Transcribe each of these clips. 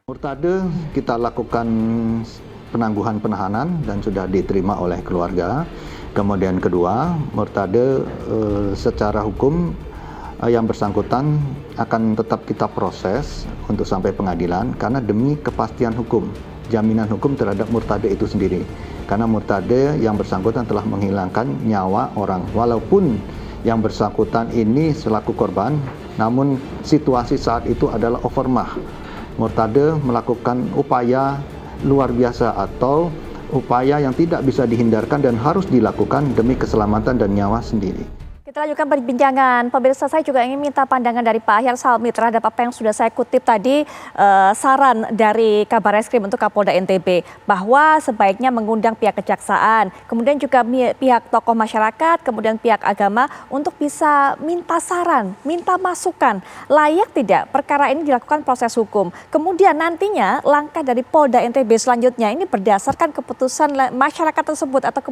Murtade kita lakukan penangguhan penahanan dan sudah diterima oleh keluarga. Kemudian kedua, murtade secara hukum yang bersangkutan akan tetap kita proses untuk sampai pengadilan karena demi kepastian hukum, jaminan hukum terhadap murtade itu sendiri. Karena murtade yang bersangkutan telah menghilangkan nyawa orang, walaupun yang bersangkutan ini selaku korban, namun situasi saat itu adalah overmah. Murtade melakukan upaya luar biasa atau upaya yang tidak bisa dihindarkan dan harus dilakukan demi keselamatan dan nyawa sendiri. Kita lanjutkan perbincangan. Pemirsa, saya juga ingin minta pandangan dari Pak Ahyar Salmi terhadap apa yang sudah saya kutip tadi, saran dari Kabareskrim untuk Kapolda NTB bahwa sebaiknya mengundang pihak kejaksaan, kemudian juga pihak tokoh masyarakat, kemudian pihak agama untuk bisa minta saran, minta masukan. Layak tidak perkara ini dilakukan proses hukum. Kemudian nantinya langkah dari Polda NTB selanjutnya ini berdasarkan keputusan masyarakat tersebut atau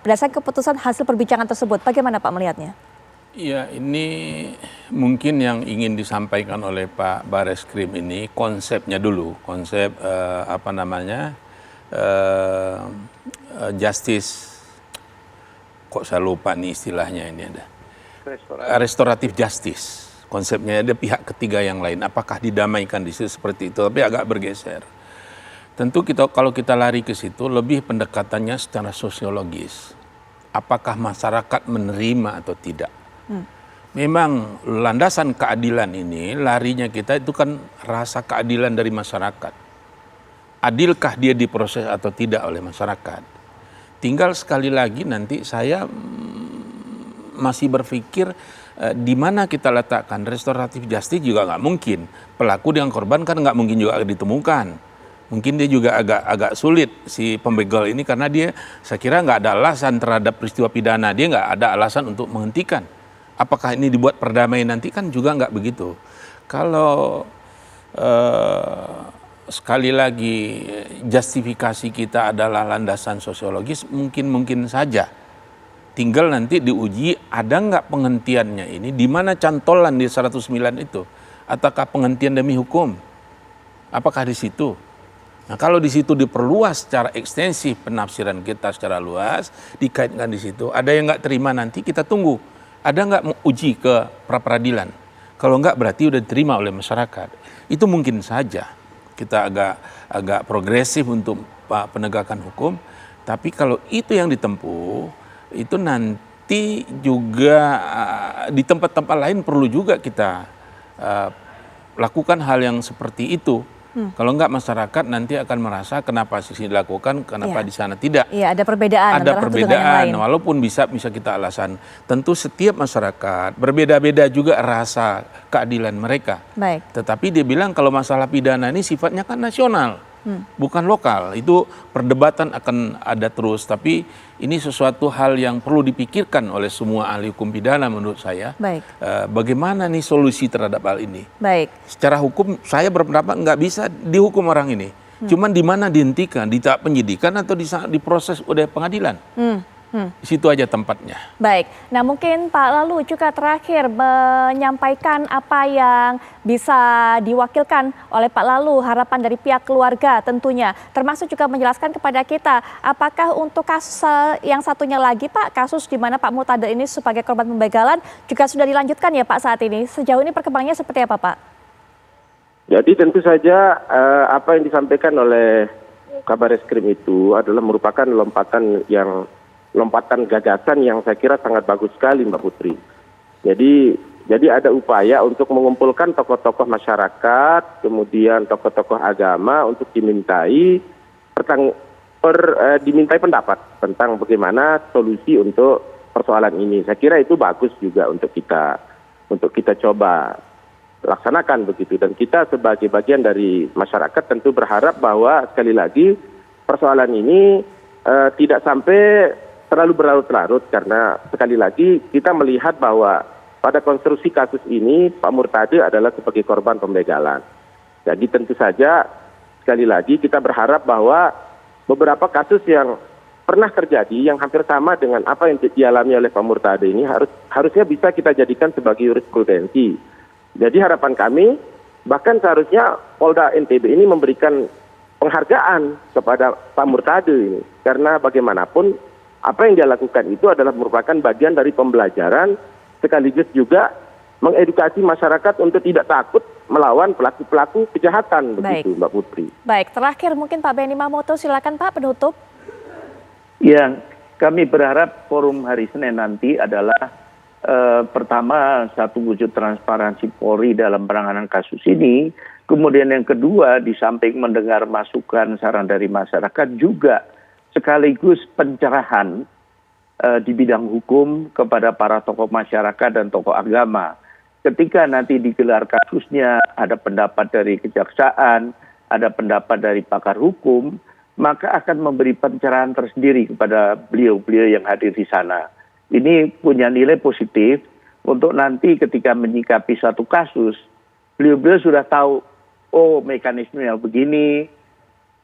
berdasarkan keputusan hasil perbincangan tersebut. Bagaimana Pak melihatnya? Ya, ini mungkin yang ingin disampaikan oleh Pak Bareskrim ini konsepnya dulu, konsep justice, kok saya lupa nih istilahnya ini ada, restoratif justice, konsepnya ada pihak ketiga yang lain, apakah didamaikan di situ seperti itu, tapi agak bergeser. Tentu kalau kita lari ke situ lebih pendekatannya secara sosiologis, apakah masyarakat menerima atau tidak. Memang landasan keadilan ini larinya kita itu kan rasa keadilan dari masyarakat. Adilkah dia diproses atau tidak oleh masyarakat? Tinggal sekali lagi nanti saya masih berpikir di mana kita letakkan restoratif justice juga nggak mungkin. Pelaku dengan korban kan nggak mungkin juga ditemukan. Mungkin dia juga agak sulit si pembegal ini karena dia saya kira nggak ada alasan terhadap peristiwa pidana. Dia nggak ada alasan untuk menghentikan. Apakah ini dibuat perdamaian nanti kan juga nggak begitu. Kalau sekali lagi justifikasi kita adalah landasan sosiologis, mungkin saja. Tinggal nanti diuji ada nggak penghentiannya ini, di mana cantolan di 109 itu. Ataukah penghentian demi hukum? Apakah di situ? Nah, kalau di situ diperluas secara ekstensif penafsiran kita secara luas, dikaitkan di situ, ada yang nggak terima nanti kita tunggu. Ada nggak mau uji ke pra-peradilan? Kalau nggak berarti udah diterima oleh masyarakat. Itu mungkin saja kita agak progresif untuk penegakan hukum. Tapi kalau itu yang ditempuh, itu nanti juga di tempat-tempat lain perlu juga kita lakukan hal yang seperti itu. Kalau enggak masyarakat nanti akan merasa kenapa sisi dilakukan, kenapa di sana tidak. Iya, ada perbedaan. Ada perbedaan, walaupun bisa kita alasan. Tentu setiap masyarakat berbeda-beda juga rasa keadilan mereka. Baik. Tetapi dia bilang kalau masalah pidana ini sifatnya kan nasional, bukan lokal. Itu perdebatan akan ada terus. Tapi ini sesuatu hal yang perlu dipikirkan oleh semua ahli hukum pidana menurut saya. Baik. Bagaimana nih solusi terhadap hal ini? Baik. Secara hukum saya berpendapat nggak bisa dihukum orang ini. Cuman di mana dihentikan, di tahap penyidikan atau di proses oleh pengadilan. Di situ aja tempatnya. Baik, nah mungkin Pak Lalu juga terakhir menyampaikan apa yang bisa diwakilkan oleh Pak Lalu, harapan dari pihak keluarga tentunya. Termasuk juga menjelaskan kepada kita, apakah untuk kasus yang satunya lagi Pak, kasus di mana Pak Murtade ini sebagai korban pembegalan juga sudah dilanjutkan ya Pak saat ini. Sejauh ini perkembangannya seperti apa Pak? Jadi tentu saja apa yang disampaikan oleh Kabareskrim itu adalah merupakan lompatan gagasan yang saya kira sangat bagus sekali Mbak Putri. Jadi ada upaya untuk mengumpulkan tokoh-tokoh masyarakat, kemudian tokoh-tokoh agama untuk dimintai pendapat tentang bagaimana solusi untuk persoalan ini. Saya kira itu bagus juga untuk kita coba laksanakan begitu. Dan kita sebagai bagian dari masyarakat tentu berharap bahwa sekali lagi persoalan ini tidak sampai terlalu berlarut-larut karena sekali lagi kita melihat bahwa pada konstruksi kasus ini Pak Murtade adalah sebagai korban pembegalan. Jadi tentu saja sekali lagi kita berharap bahwa beberapa kasus yang pernah terjadi yang hampir sama dengan apa yang dialami oleh Pak Murtade ini harusnya bisa kita jadikan sebagai jurisprudensi. Jadi harapan kami Bahkan seharusnya Polda NTB ini memberikan penghargaan kepada Pak Murtado ini. Karena bagaimanapun apa yang dia lakukan itu adalah merupakan bagian dari pembelajaran sekaligus juga mengedukasi masyarakat untuk tidak takut melawan pelaku-pelaku kejahatan. Begitu, Mbak Putri. Baik, terakhir mungkin Pak Benny Mamoto, silakan Pak penutup. Ya, kami berharap forum hari Senin nanti adalah pertama satu wujud transparansi Polri dalam penanganan kasus ini, kemudian yang kedua di samping mendengar masukan saran dari masyarakat juga sekaligus pencerahan di bidang hukum kepada para tokoh masyarakat dan tokoh agama. Ketika nanti digelar kasusnya ada pendapat dari kejaksaan, ada pendapat dari pakar hukum, maka akan memberi pencerahan tersendiri kepada beliau-beliau yang hadir di sana. Ini punya nilai positif untuk nanti ketika menyikapi suatu kasus, beliau-beliau sudah tahu, oh mekanismenya begini,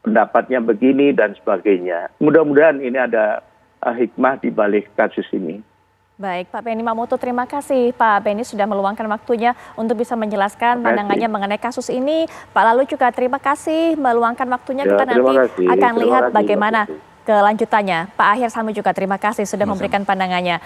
pendapatnya begini, dan sebagainya. Mudah-mudahan ini ada hikmah di balik kasus ini. Baik, Pak Benny Mamoto, terima kasih Pak Benny sudah meluangkan waktunya untuk bisa menjelaskan pandangannya mengenai kasus ini. Pak Lalu juga terima kasih meluangkan waktunya, kita nanti akan lihat bagaimana kelanjutannya. Pak Ahyar Sami juga terima kasih sudah memberikan pandangannya.